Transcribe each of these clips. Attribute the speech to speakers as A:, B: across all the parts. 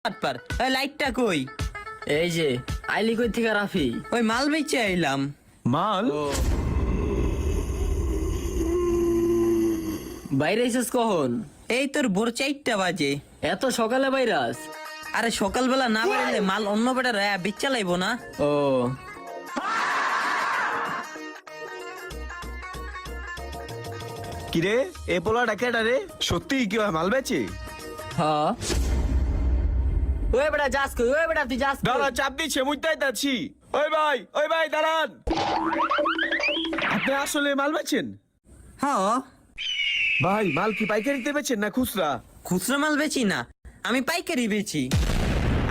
A: পার ওই লাইটটা কই?
B: এই যে আইলি কই থেকে রাফি?
A: ওই মাল বেচে আইলাম।
C: মাল?
B: বাইরে এসেছ কখন?
A: এই তোর ভোর 4টা বাজে।
B: এত সকালে বাইরাস?
A: আরে সকালবেলা না বেরোলে মাল অন্য বেটা বেচা লাইবো না।
B: ও
C: কিরে এ পোলাটা কেডা রে? সত্যি কি হয় মাল বেচে?
B: হ্যাঁ। ওই বেটা যাস কই? ওই বেটা তুই যাস কই?
C: দাঁড়া, চাপ দিচ্ছে, মুইতাই যাচ্ছি। ওই ভাই দাঁড়ান। আপনি আসলে মাল বেচেন?
A: হ্যাঁ,
C: ভাই মাল কি পাইকারিতে বেচেন না খুচরা?
A: খুচরা মাল বেচি না, আমি পাইকারি বেচি।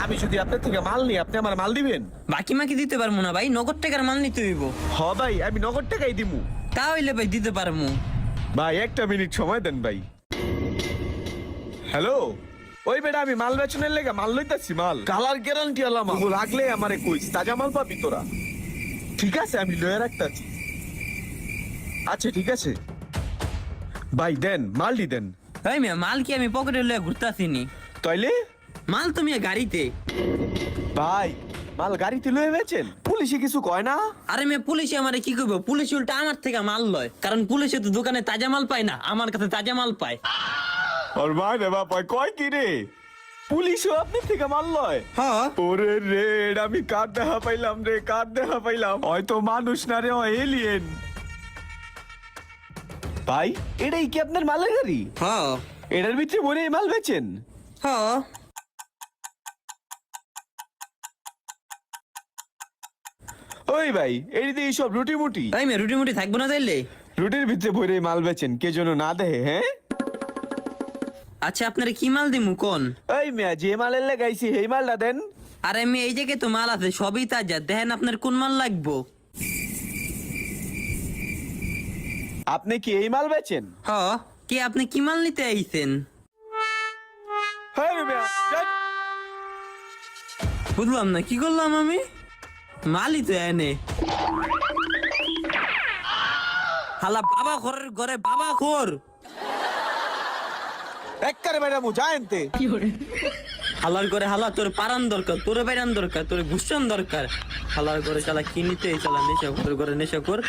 C: আমি যদি আপনার থেকে মাল নিই, আপনি আমার মাল দিবেন?
A: বাকি মাকি দিতে পারবো না ভাই, নগদ টাকার মাল নিতে হইব।
C: হ ভাই, আমি নগদ টাকাই দিমু।
A: তা হইলে ভাই দিতে পারবো।
C: ভাই একটা মিনিট সময় দেন ভাই। হ্যালো, ওই বেটা আমি মাল বেচনের লেগে মাল লইতাছি। মাল কালার গ্যারান্টি আলা মাল, লাগলে আমারে কইস, তাজা মাল পাবি তোরা। ঠিক আছে, আমি লয়ে রাখতাছি। আচ্ছা ঠিক আছে ভাই, দেন মালটি দেন।
A: ভাই মিয়া, মাল কি আমি পকেটে লয়ে ঘুরতাছি নি?
C: তাইলে
A: মাল তো মিয়া গাড়িতে।
C: ভাই মাল গাড়িতে লয়ে বেচেন? পুলিশে কিছু কয় না?
A: আরে মেয়ে, পুলিশে আমারে কি করবো? পুলিশ উল্টা আমার থেকে মাল লয়, কারণ পুলিশে তো দোকানে তাজা মাল পায় না, আমার কাছে তাজা মাল পায়।
C: ওর ভাই রে বাপ, কয় কি রে? পুলিশও আপনি থেকে মাল লয়?
A: হ্যাঁ,
C: ওরে রে, আমি কার দেখা পাইলাম রে, কার দেখা পাইলাম। হয়তো মানুষ না রে, এলিয়েন। ভাই এটাই কি আপনার মালের গাড়ি?
A: হ্যাঁ,
C: এটার ভিতরে মনে মাল বেচেন?
A: হ্যাঁ।
C: ওই ভাই এই দিয়ে সব রুটি মুটি,
A: ভাই মেয়ে, রুটি মুটি থাকবো না তাইলে?
C: রুটির ভিতরে ভরে মাল বেচেন, কে যেন না দেহে। হ্যাঁ
A: আচ্ছা, আপনারে কি মাল দিমু কোন?
C: এই মিয়া, যে মালের লাগাইছি এই মালটা দেন।
A: আরে মেয়ে, এই জায়গায় তো মাল আছে, সবই তাজা। দেখেন আপনার কোন মাল লাগবো।
C: আপনি কি এই মাল বেচেন?
A: হ্যাঁ, কে আপনি কি মাল নিতে আইছেন?
C: হ্যাঁ মিয়া, যান।
A: বুঝলাম না, কি করলাম আমি? মালই তো এনে হালা বাবা ঘরের ঘরে বাবা খোর।
C: একবারে ম্যাডাম জানতে
A: হালার করে হালা, তোর পারান দরকার, তোর বাইরান দরকার, তোর ঘুষান দরকার। হালার করে চালা কি নিতে চালা, নেশা করে নেশা কর।